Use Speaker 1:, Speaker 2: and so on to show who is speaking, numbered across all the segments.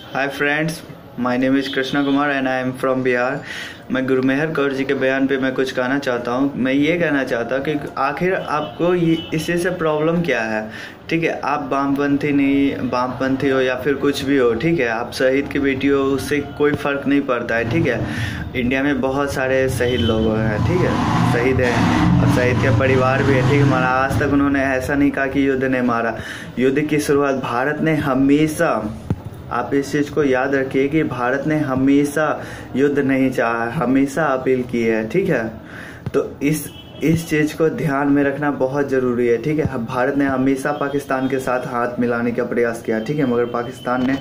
Speaker 1: Hi friends, my name is Krishna Kumar and I am from Bihar. मैं गुरुमेहर कौर जी के बयान पे मैं कुछ कहना चाहता हूँ। मैं ये कहना चाहता हूँ कि आखिर आपको ये इससे से प्रॉब्लम क्या है। ठीक है, आप वामपंथी हो या फिर कुछ भी हो, ठीक है, आप शहीद की बेटी हो, उससे कोई फ़र्क नहीं पड़ता है। ठीक है, इंडिया में बहुत सारे शहीद लोग हैं, ठीक है, शहीद हैं और शहीद के परिवार भी है। ठीक है, मगर आज तक उन्होंने ऐसा नहीं कहा कि युद्ध ने मारा। युद्ध की शुरुआत भारत ने हमेशा, आप इस चीज़ को याद रखिए कि भारत ने हमेशा युद्ध नहीं चाहा, हमेशा अपील की है। ठीक है, तो इस चीज़ को ध्यान में रखना बहुत ज़रूरी है। ठीक है, भारत ने हमेशा पाकिस्तान के साथ हाथ मिलाने का प्रयास किया, ठीक है, मगर पाकिस्तान ने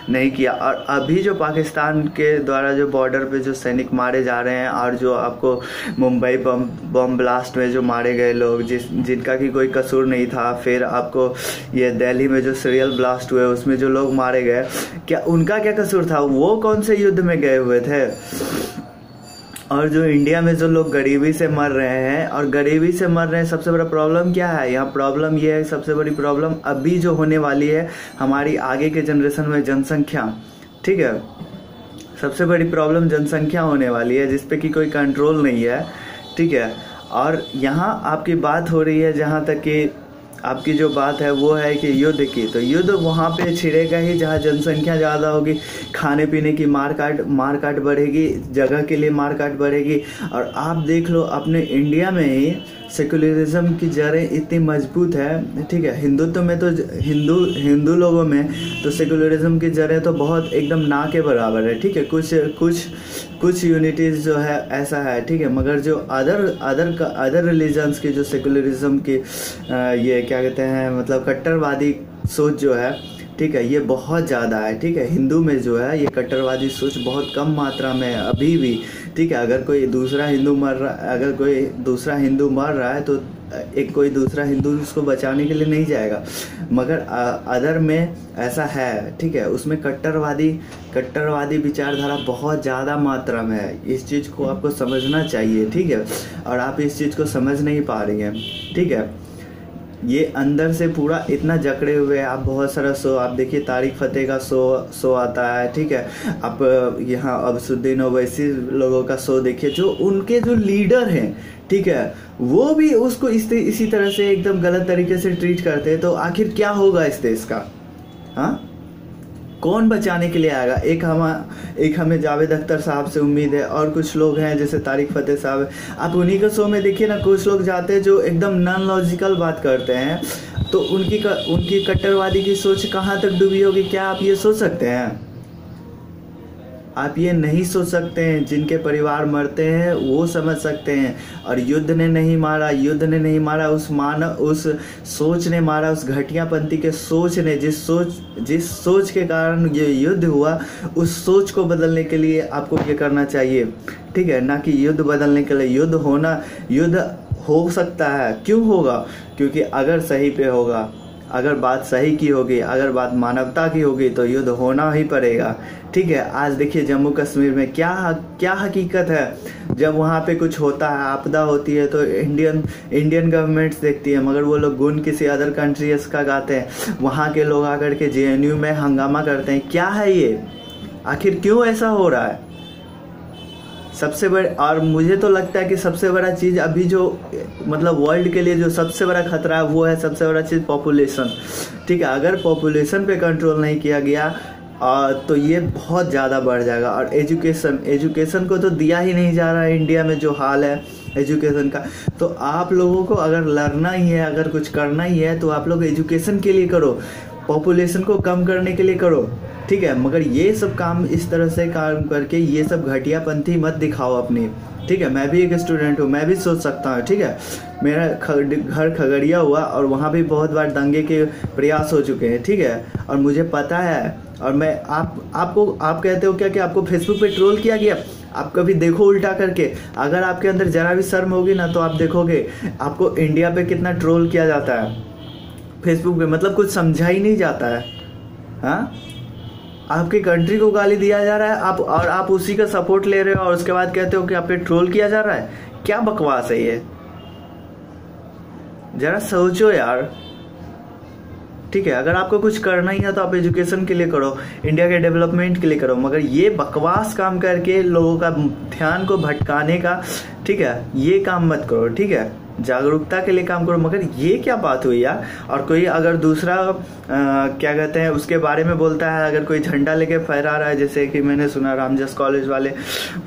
Speaker 1: नहीं किया। और अभी जो पाकिस्तान के द्वारा जो बॉर्डर पे जो सैनिक मारे जा रहे हैं और जो आपको मुंबई बम ब्लास्ट में जो मारे गए लोग जिनका कि कोई कसूर नहीं था, फिर आपको ये दिल्ली में जो सीरियल ब्लास्ट हुए उसमें जो लोग मारे गए, क्या उनका क्या कसूर था? वो कौन से युद्ध में गए हुए थे? और जो इंडिया में जो लोग गरीबी से मर रहे हैं और गरीबी से मर रहे हैं, सबसे बड़ा प्रॉब्लम क्या है यहाँ? प्रॉब्लम ये है, सबसे बड़ी प्रॉब्लम अभी जो होने वाली है हमारी आगे के जनरेशन में जनसंख्या। ठीक है, सबसे बड़ी प्रॉब्लम जनसंख्या होने वाली है जिस पे कि कोई कंट्रोल नहीं है। ठीक है, और यहाँ आपकी बात हो रही है, जहाँ तक कि आपकी जो बात है वो है कि युद्ध की, तो युद्ध वहाँ पे छिड़ेगा ही जहाँ जनसंख्या ज़्यादा होगी, खाने पीने की मार काट बढ़ेगी, जगह के लिए मार काट बढ़ेगी। और आप देख लो अपने इंडिया में ही सेकुलरिज्म की जड़ें इतनी मजबूत है। ठीक है, हिंदुत्व में तो हिंदू लोगों में तो सेकुलरिज्म की जड़ें तो बहुत एकदम ना के बराबर है। ठीक है, कुछ यूनिटीज़ जो है ऐसा है, ठीक है, मगर जो अदर रिलीजन्स की जो सेकुलरिज्म की ये क्या कहते हैं, मतलब कट्टरवादी सोच जो है, ठीक है, ये बहुत ज़्यादा है। ठीक है, हिंदू में जो है ये कट्टरवादी सोच बहुत कम मात्रा में है अभी भी। ठीक है, अगर कोई दूसरा हिंदू मर रहा है तो कोई दूसरा हिंदू उसको बचाने के लिए नहीं जाएगा, मगर अदर में ऐसा है। ठीक है, उसमें कट्टरवादी विचारधारा बहुत ज़्यादा मात्रा में है। इस चीज़ को आपको समझना चाहिए। ठीक है, और आप इस चीज़ को समझ नहीं पा रही हैं। ठीक है, ये अंदर से पूरा इतना जकड़े हुए हैं। आप बहुत सारा शो आप देखिए, तारिक फतेह का शो आता है। ठीक है, आप यहाँ अब्सुद्दीन ओवैसी लोगों का शो देखिए, जो उनके जो लीडर हैं, ठीक है, वो भी उसको इसी तरह से एकदम गलत तरीके से ट्रीट करते हैं। तो आखिर क्या होगा इस देश का? हाँ, कौन बचाने के लिए आएगा? एक हमें जावेद अख्तर साहब से उम्मीद है, और कुछ लोग हैं जैसे तारिक फतेह साहब। आप उन्हीं के शो में देखिए ना, कुछ लोग जाते हैं जो एकदम नॉन लॉजिकल बात करते हैं, तो उनकी कट्टरवादी की सोच कहाँ तक डूबी होगी, क्या आप ये सोच सकते हैं? आप ये नहीं सोच सकते हैं। जिनके परिवार मरते हैं वो समझ सकते हैं। और युद्ध ने नहीं मारा, उस सोच ने मारा, उस घटियापंथी के सोच ने, जिस सोच के कारण ये युद्ध हुआ, उस सोच को बदलने के लिए आपको ये करना चाहिए। ठीक है, ना कि युद्ध बदलने के लिए। युद्ध हो सकता है, क्यों होगा? क्योंकि अगर सही पे होगा, अगर बात सही की होगी, अगर बात मानवता की होगी, तो युद्ध होना ही पड़ेगा। ठीक है, आज देखिए जम्मू कश्मीर में क्या हकीकत है। जब वहाँ पे कुछ होता है, आपदा होती है, तो इंडियन गवर्नमेंट्स देखती है, मगर वो लोग गुण किसी अदर कंट्रीज का गाते हैं। वहाँ के लोग आकर के जेएनयू में हंगामा करते हैं। क्या है ये? आखिर क्यों ऐसा हो रहा है? सबसे बड़े, और मुझे तो लगता है कि सबसे बड़ा चीज़ अभी जो मतलब वर्ल्ड के लिए जो सबसे बड़ा खतरा है, वो है सबसे बड़ा चीज़ पॉपुलेशन। ठीक है, अगर पॉपुलेशन पे कंट्रोल नहीं किया गया तो ये बहुत ज़्यादा बढ़ जाएगा। और एजुकेशन को तो दिया ही नहीं जा रहा है इंडिया में, जो हाल है एजुकेशन का। तो आप लोगों को अगर लड़ना ही है, अगर कुछ करना ही है, तो आप लोग एजुकेशन के लिए करो, पॉपुलेशन को कम करने के लिए करो। ठीक है, मगर ये सब काम इस तरह से काम करके ये सब घटियापंथी मत दिखाओ अपनी। ठीक है, मैं भी एक स्टूडेंट हूँ, मैं भी सोच सकता हूँ। ठीक है, मेरा घर खगड़िया हुआ और वहाँ भी बहुत बार दंगे के प्रयास हो चुके हैं। ठीक है, और मुझे पता है। और मैं आप कहते हो क्या कि आपको फेसबुक पे ट्रोल किया गया? आप कभी देखो उल्टा करके, अगर आपके अंदर जरा भी शर्म होगी ना, तो आप देखोगे आपको इंडिया पे कितना ट्रोल किया जाता है फेसबुक पे, मतलब कुछ समझा ही नहीं जाता है। हाँ, आपकी कंट्री को गाली दिया जा रहा है, आप उसी का सपोर्ट ले रहे हो, और उसके बाद कहते हो कि आप पे ट्रोल किया जा रहा है। क्या बकवास है ये? जरा सोचो यार। ठीक है। अगर आपको कुछ करना ही है तो आप एजुकेशन के लिए करो, इंडिया के डेवलपमेंट के लिए करो, मगर ये बकवास काम करके लोगों का ध्यान को भटकाने का, ठीक है, ये काम मत करो, ठीक है। जागरूकता के लिए काम करो। मगर ये क्या बात हुई यार। और कोई अगर दूसरा क्या कहते हैं उसके बारे में बोलता है, अगर कोई झंडा लेके फहरा रहा है, जैसे कि मैंने सुना रामजस कॉलेज वाले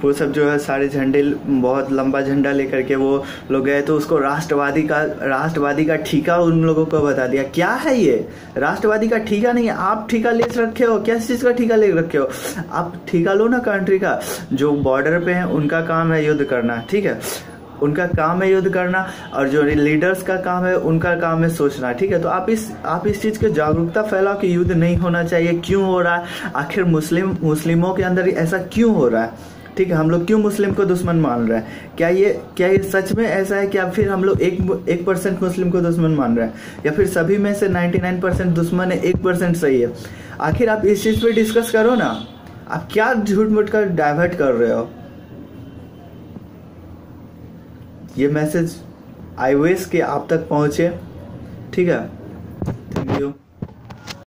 Speaker 1: वो सब जो है सारे झंडे, बहुत लंबा झंडा लेकर के वो लोग गए, तो उसको राष्ट्रवादी का ठीका उन लोगों को बता दिया। क्या है ये राष्ट्रवादी का ठीका? नहीं है, आप ठीका ले रखे हो, किस चीज का ठीका ले रखे हो? आप ठीका लो ना कंट्री का। जो बॉर्डर पे है उनका काम है युद्ध करना, ठीक है, उनका काम है युद्ध करना, और जो लीडर्स का काम है उनका काम है सोचना, ठीक है। तो आप इस चीज की जागरूकता फैलाओ कि युद्ध नहीं होना चाहिए। क्यों हो रहा है आखिर? मुस्लिमों के अंदर ऐसा क्यों हो रहा है, ठीक है? हम लोग क्यों मुस्लिम को दुश्मन मान रहे हैं? क्या ये सच में ऐसा है? क्या फिर हम लोग 1% मुस्लिम को दुश्मन मान रहे हैं, या फिर सभी में से 99% दुश्मन है, 1% सही है? आखिर आप इस चीज पे डिस्कस करो ना। आप क्या झूठ मूठ कर डाइवर्ट कर रहे हो? ये मैसेज आई विश कि आप तक पहुंचे, ठीक है। Thank you.